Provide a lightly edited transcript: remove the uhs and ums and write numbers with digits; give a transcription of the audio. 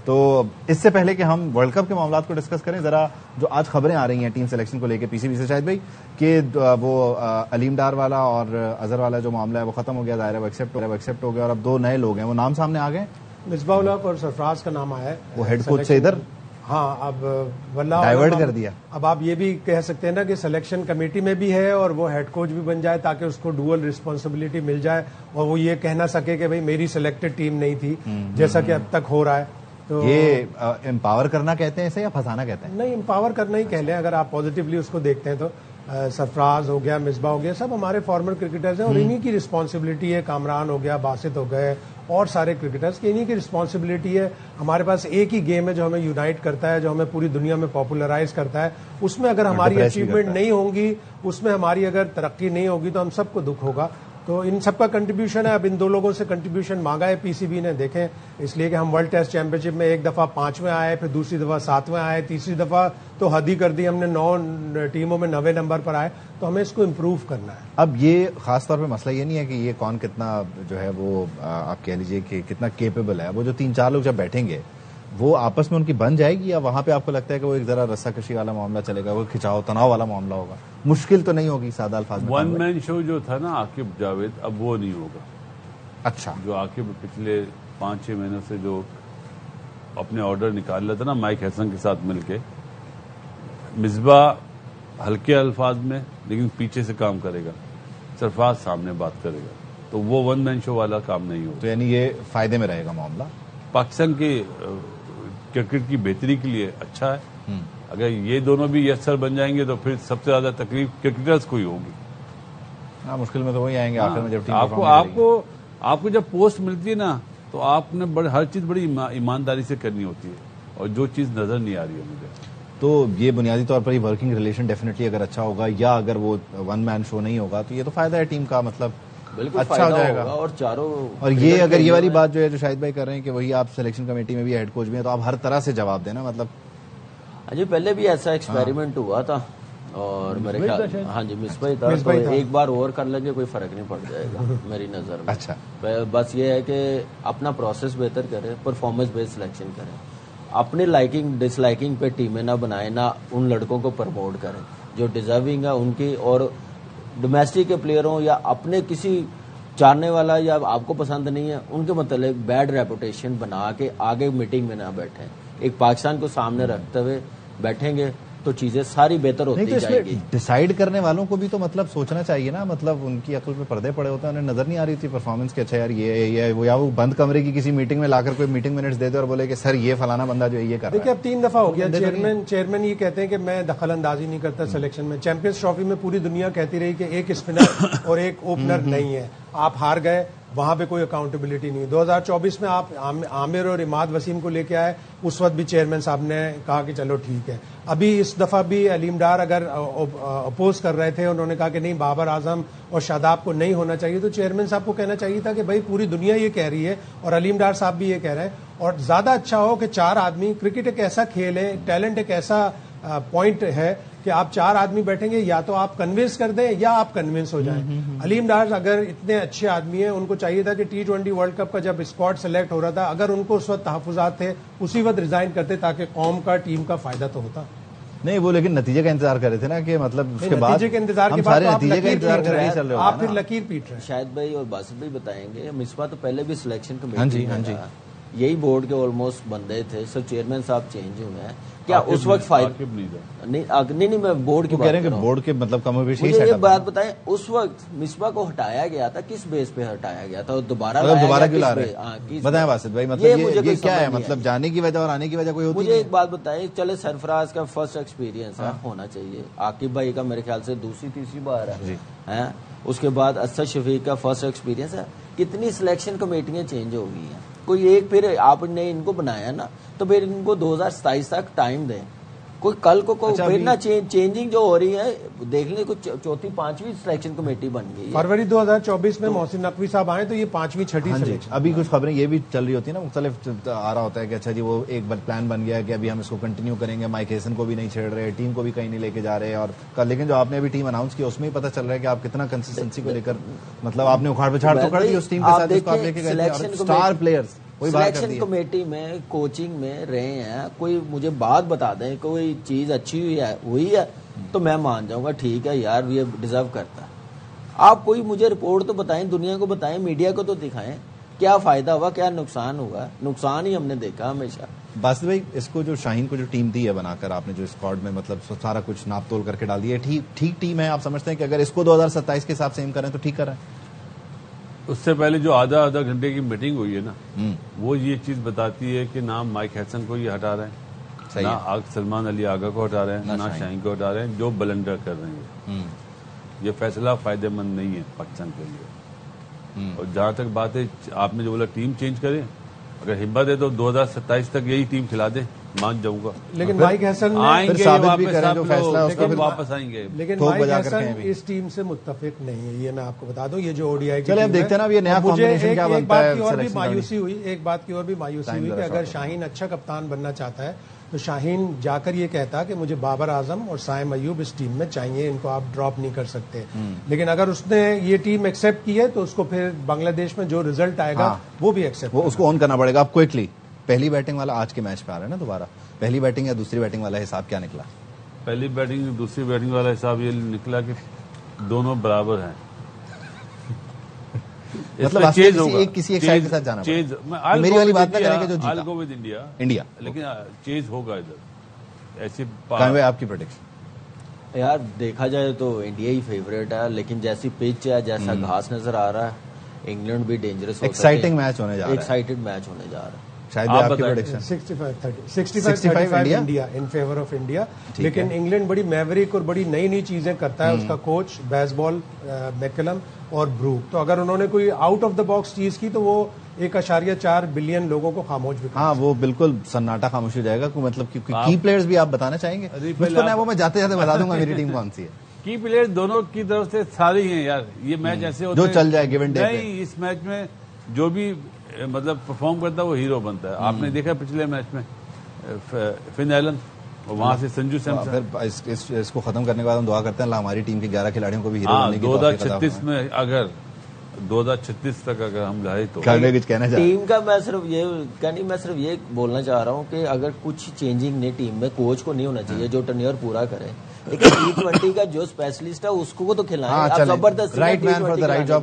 تو اس سے پہلے کہ ہم ورلڈ کپ کے معاملات کو ڈسکس کریں، ذرا جو آج خبریں آ رہی ہیں ٹیم سلیکشن کو لے کے پی سی بی سے شاہد بھائی، کہ وہ علیم ڈار والا اور اظہر والا جو معاملہ ہے وہ ختم ہو گیا، ظاہر ہے وہ ایکسیپٹ ہو گیا، اور اب 2 نئے لوگ ہیں، وہ نام سامنے آ گئے، مصباح الحق اور سرفراز کا نام آیا ہے وہ ہیڈ کوچ سے ادھر ہاں اب ڈائیورٹ کر دیا. اب آپ یہ بھی کہہ سکتے ہیں نا کہ سلیکشن کمیٹی میں بھی ہے اور وہ ہیڈ کوچ بھی بن جائے تاکہ اس کو ڈوئل رسپانسبلٹی مل جائے اور وہ یہ کہہ نہ سکے کہ بھائی میری سلیکٹڈ ٹیم نہیں تھی جیسا کہ اب تک ہو رہا ہے. تو یہ امپاور کرنا کہتے ہیں اسے یا پھنسانا کہتے ہیں؟ نہیں، امپاور کرنا ہی کہہ لیں اگر آپ پازیٹیولی اس کو دیکھتے ہیں تو. سرفراز ہو گیا، مصباح ہو گیا، سب ہمارے فارمر کرکٹرز ہیں اور انہی کی رسپانسبلٹی ہے. کامران ہو گیا، باسط ہو گئے اور سارے کرکٹرز کی انہی کی رسپانسبلٹی ہے. ہمارے پاس ایک ہی گیم ہے جو ہمیں یونائٹ کرتا ہے، جو ہمیں پوری دنیا میں پاپولرائز کرتا ہے. اس میں اگر ہماری اچیومنٹ نہیں ہوگی، اس میں ہماری اگر ترقی نہیں ہوگی تو ہم سب کو دکھ ہوگا. تو ان سب کا کنٹریبیوشن ہے. اب ان 2 لوگوں سے کنٹریبیوشن مانگا ہے پی سی بی نے، دیکھیں اس لیے کہ ہم ورلڈ ٹیسٹ چیمپئن شپ میں ایک دفعہ 5ویں آئے، پھر دوسری دفعہ 7ویں آئے، تیسری دفعہ تو حد ہی کر دی ہم نے، 9 ٹیموں میں 90 نمبر پر آئے. تو ہمیں اس کو امپروو کرنا ہے. اب یہ خاص طور پہ مسئلہ یہ نہیں ہے کہ یہ کون کتنا جو ہے وہ آپ کہہ لیجئے کہ کتنا کیپیبل ہے. وہ جو 3-4 لوگ جب بیٹھیں گے وہ آپس میں ان کی بن جائے گی، یا وہاں پہ آپ کو لگتا ہے کہ وہ ایک ذرا رسا کشی والا معاملہ چلے گا، وہ کھچاؤ تناؤ والا معاملہ ہوگا؟ مشکل تو نہیں ہوگی سادہ الفاظ میں. 1 مین شو جو تھا نا عاقب جاوید، اب وہ نہیں ہوگا. اچھا، جو عاقب پچھلے 5-6 مہینوں سے جو اپنے آرڈر نکال لیتا نا مائک ہیسن کے ساتھ مل کے، مصباح ہلکے الفاظ میں لیکن پیچھے سے کام کرے گا، سرفراز سامنے بات کرے گا، تو وہ 1 مین شو والا کام نہیں ہوگا. تو یعنی یہ فائدے میں رہے گا معاملہ، پاکستان کی کرکٹ کی بہتری کے لیے اچھا ہے. اگر یہ دونوں بھی یس سر بن جائیں گے تو پھر سب سے زیادہ تکلیف کرکٹرز کو ہی ہوگی. ہاں، مشکل میں تو وہی آئیں گے آخر میں جب ٹیم آپ کو جب پوسٹ ملتی ہے نا تو آپ نے ہر چیز بڑی ایمانداری سے کرنی ہوتی ہے، اور جو چیز نظر نہیں آ رہی ہے مجھے. تو یہ بنیادی طور پر ہی ورکنگ ریلیشن ڈیفینیٹلی اگر اچھا ہوگا، یا اگر وہ 1 مین شو نہیں ہوگا تو یہ تو فائدہ ہے ٹیم کا، مطلب اچھا ہو جائے گا. اور یہ اگر یہ والی بات جو ہے جو شاہد بھائی کر رہے ہیں کہ وہی آپ سلیکشن کمیٹی میں بھی ہیڈ کوچ بھی ہیں، تو آپ ہر طرح سے جواب دینا. مطلب جی پہلے بھی ایسا ایکسپیریمنٹ ہوا تھا اور میرے خیال ہاں جی مصباح تھا، تو ایک بار اور کر لیں گے کوئی فرق نہیں پڑ جائے گا میری نظر میں. اچھا، بس یہ ہے کہ اپنا پروسیس بہتر کریں، پرفارمنس بیسڈ سلیکشن کریں، اپنی لائکنگ ڈس لائکنگ پہ ٹیمیں نہ بنائیں، نہ ان لڑکوں کو پروموٹ کریں جو ڈیزرونگ ہے ان کی، اور ڈومیسٹک کے پلیئروں یا اپنے کسی چارنے والا یا آپ کو پسند نہیں ہے ان کے متعلق بیڈ ریپوٹیشن بنا کے آگے میٹنگ میں نہ بیٹھیں. ایک پاکستان کو سامنے رکھتے ہوئے بیٹھیں گے تو چیزیں ساری بہتر ہوتی جائے گی. ڈیسائیڈ کرنے والوں کو بھی تو مطلب سوچنا چاہیے نا، مطلب ان کی عقل پہ پردے پڑے ہوتے ہیں، انہیں نظر نہیں آ رہی تھی پرفارمنس کے. اچھا یار یہ یا وہ بند کمرے کی کسی میٹنگ میں لا کر کوئی میٹنگ منٹس دے دے اور بولے کہ سر یہ فلانا بندہ جو ہے یہ کر رہا ہے. دیکھیں اب 3 دفعہ ہو گیا چیئرمین یہ کہتے ہیں کہ میں دخل اندازی نہیں کرتا سلیکشن میں. چیمپئنز ٹرافی میں پوری دنیا کہتی رہی کہ ایک اسپنر اور ایک اوپنر نہیں ہے، آپ ہار گئے، وہاں پہ کوئی اکاؤنٹیبلٹی نہیں. 2024 میں آپ عامر اور اماد وسیم کو لے کے آئے، اس وقت بھی چیئرمین صاحب نے کہا کہ چلو ٹھیک ہے. ابھی اس دفعہ بھی علیم ڈار اگر اپوز کر رہے تھے، انہوں نے کہا کہ نہیں بابر اعظم اور شاداب کو نہیں ہونا چاہیے، تو چیئرمین صاحب کو کہنا چاہیے تھا کہ بھائی پوری دنیا یہ کہہ رہی ہے اور علیم ڈار صاحب بھی یہ کہہ رہے ہیں، اور زیادہ اچھا ہو کہ 4 آدمی. کرکٹ ایک ایسا کھیل ہے، ٹیلنٹ ایک ایسا پوائنٹ ہے کہ آپ 4 آدمی بیٹھیں گے، یا تو آپ کنونس کر دیں یا آپ کنونس ہو جائیں. علیم ڈار اگر اتنے اچھے آدمی ہیں، ان کو چاہیے تھا کہ T20 ورلڈ کپ کا جب اسکواڈ سلیکٹ ہو رہا تھا، اگر ان کو اس وقت تحفظات تھے اسی وقت ریزائن کرتے تاکہ قوم کا ٹیم کا فائدہ تو ہوتا. نہیں وہ لیکن نتیجے کا انتظار کر رہے تھے نا، کہ مطلب اس کے بعد نتیجے کے انتظار کے بعد آپ پھر لکیر پیٹ رہے ہیں. شاید بھائی اور باسط بھائی بتائیں گے، مصباح تو پہلے بھی سلیکشن کمیٹی میں یہی بورڈ کے آلموسٹ بندے تھے، صرف چیئرمین صاحب چینج ہوئے ہیں. کیا اس وقت فائدہ نہیں میں بورڈ کی بات کر رہا ہوں. بورڈ کے مطلب کم بیش مجھے یہ بات بتائیں، اس وقت مصباح کو ہٹایا گیا تھا، کس بیس پہ ہٹایا گیا تھا، دوبارہ کیوں لا رہے ہیں بتائیں باسط بھائی؟ مطلب یہ کیا ہے، مطلب جانے کی وجہ اور آنے کی وجہ کوئی ہوتی ہے؟ مجھے ایک بات بتائیں، چلے سرفراز کا فرسٹ ایکسپیرینس ہونا چاہیے، عاقب بھائی کا میرے خیال سے دوسری تیسری بار ہے، اس کے بعد اسد شفیق کا فرسٹ ایکسپیرینس ہے. کتنی سلیکشن کمیٹیاں چینج ہو گئی ہیں، کوئی ایک پھر آپ نے ان کو بنایا نا تو پھر ان کو 2027 تک ٹائم دیں. کوئی کل کو پھر نہ چینجنگ جو ہو رہی ہے دیکھ لیں، کچھ 4تھی 5ویں سلیکشن کمیٹی بن گئی. فروری 2024 میں محسن نقوی صاحب آئے تو یہ 5ویں 6ٹھی سلیکشن. ابھی کچھ خبریں یہ بھی چل رہی ہوتی ہیں نا، مختلف آ رہا ہوتا ہے کہ اچھا جی وہ ایک پلان بن گیا کہ ابھی ہم اس کو کنٹینیو کریں گے، مائک ہیسن کو بھی نہیں چھیڑ رہے، ٹیم کو بھی کہیں نہیں لے کے جا رہے. اور لیکن جو آپ نے ابھی ٹیم اناؤنس کی اس میں ہی پتہ چل رہا ہے کہ آپ کتنا کنسسٹنسی کو لے کر مطلب آپ نے اکھاڑ پچھاڑ تو کر دی اس ٹیم کے ساتھ جس کو آپ لے کے گئے تھے. اسٹار پلیئرز وہی بات کر سلیکشن دی ہے۔ کمیٹی میں کوچنگ میں رہے ہیں، کوئی مجھے بات بتا دیں، کوئی چیز اچھی ہوئی ہے تو میں مان جاؤں گا ٹھیک ہے یار یہ ڈیزرو کرتا ہے۔ آپ کوئی مجھے رپورٹ تو بتائیں، دنیا کو بتائیں، میڈیا کو تو دکھائیں کیا فائدہ ہوا، کیا نقصان ہوا۔ نقصان ہی ہم نے دیکھا ہمیشہ۔ باسط بھائی اس کو جو شاہین کو جو ٹیم دی ہے بنا کر آپ نے، جو اسکواڈ میں مطلب سارا کچھ ناپ تول کر کے ڈال دیا ہے، ٹھیک ٹیم ہے؟ آپ سمجھتے ہیں کہ اگر اس کو 2027 کے حساب سے ایم کریں تو ٹھیک کر رہے ہیں؟ اس سے پہلے جو آدھا گھنٹے کی میٹنگ ہوئی ہے نا، وہ یہ چیز بتاتی ہے کہ نہ مائک ہیسن کو یہ ہٹا رہے ہیں، نہ سلمان علی آغا کو ہٹا رہے ہیں، نہ شاہین کو ہٹا رہے ہیں، جو بلنڈر کر رہے ہیں۔ یہ فیصلہ فائدہ مند نہیں ہے پاکستان کے لیے۔ اور جہاں تک بات ہے آپ نے جو بولا ٹیم چینج کریں، اگر ہمت ہے تو 2027 تک یہی ٹیم کھلا دیں، مان جاؤں گا۔ لیکن مائک ہیسن آئیں گے ثابت بھی واپس، کریں آپ جو لوگ فیصلہ ہے اس کا، لیکن واپس آئیں گے۔ لیکن ٹھوک مائک بجا کر ہیسن کہیں بھی۔ اس ٹیم سے متفق نہیں ہے، یہ میں آپ کو بتا دوں۔ یہ جو ODI کی چلے اب ٹیم ہے، دیکھتے ہیں نا اب یہ نیا مجھے combination کیا ایک بنتا بات ہے کی اور بھی selection مایوسی ہوئی، ایک بات کی اور بھی مایوسی ہوئی کہ اگر شاہین اچھا کپتان بننا چاہتا ہے تو شاہین جا کر یہ کہتا کہ مجھے بابر اعظم اور سائم ایوب اس ٹیم میں چاہیے، ان کو آپ ڈراپ نہیں کر سکتے۔ لیکن اگر اس نے یہ ٹیم ایکسپٹ کی ہے تو اس کو پھر بنگلہ دیش میں جو ریزلٹ آئے گا وہ بھی ایکسپٹ، وہ اس کو آن کرنا پڑے گا۔ اب کوئکلی پہلی بیٹنگ والا آج کے میچ پہ آ رہا ہے نا دوبارہ، پہلی بیٹنگ یا دوسری بیٹنگ والا حساب کیا نکلا؟ پہلی بیٹنگ دوسری بیٹنگ والا حساب یہ نکلا کہ دونوں برابر ہیں۔ مطلب کسی ایک سائڈ کے ساتھ جانا پڑے، میری والی بات نہ کریں کہ جو I'll go with انڈیا، لیکن چیز ہوگا ادھر ایسی۔ آپ کی پروڈکشن؟ یار دیکھا جائے تو انڈیا ہی فیوریٹ ہے، لیکن جیسی پچ ہے، جیسا گھاس نظر آ رہا ہے، انگلینڈ بھی ڈینجرس، ایکسائٹنگ میچ ہونے جا رہا ہے، ایکسائٹڈ میچ ہونے جا رہا ہے۔ شاید آپ کی production 65-35 India in favour of India. لیکن انگلینڈ بڑی میوریک اور بڑی نئی نئی چیزیں کرتا ہے، اس کا کوچ بیس بال میکلم اور بروک، تو اگر انہوں نے کوئی آؤٹ آف دا باکس چیز کی تو وہ 1.4 بلین لوگوں کو خاموش بھی ہاں وہ بالکل سناٹا خاموش ہو جائے گا۔ مطلب کی پلیئرز بھی آپ بتانا چاہیں گے؟ مجھ کو نہ وہ میں جاتے جاتے بتا دوں گا میری ٹیم کون سی ہے۔ کی پلیئر دونوں کی طرف سے سارے ہیں یار، یہ میچ ایسے ہوتے جو چل جائے گیو اینڈ ٹیک۔ نہیں، اس میچ میں جو بھی مطلب پرفارم کرتا ہے وہ ہیرو بنتا ہے۔ آپ نے دیکھا پچھلے میچ میں فن ایلن، وہاں سے سنجو سیمسن۔ پھر اس کو ختم کرنے کے بعد ہم دعا کرتے ہیں اللہ ہماری ٹیم کے 11 کھلاڑیوں کو بھی ہیرو ہاں، بننے کی توفیق عطا 2036 میں اگر 2036 تک اگر ہم جائیں تو فرمائے۔ کچھ کہنا چاہتے ٹیم کا میں صرف یہ بولنا چاہ رہا ہوں کہ اگر کچھ چینجنگ نہیں ٹیم میں، کوچ کو نہیں ہونا چاہیے جو ٹرنیور پورا کرے، لیکن T20 کا جو اسپیشلسٹ ہے اس کو تو کھلائیں۔ Right man for the right job.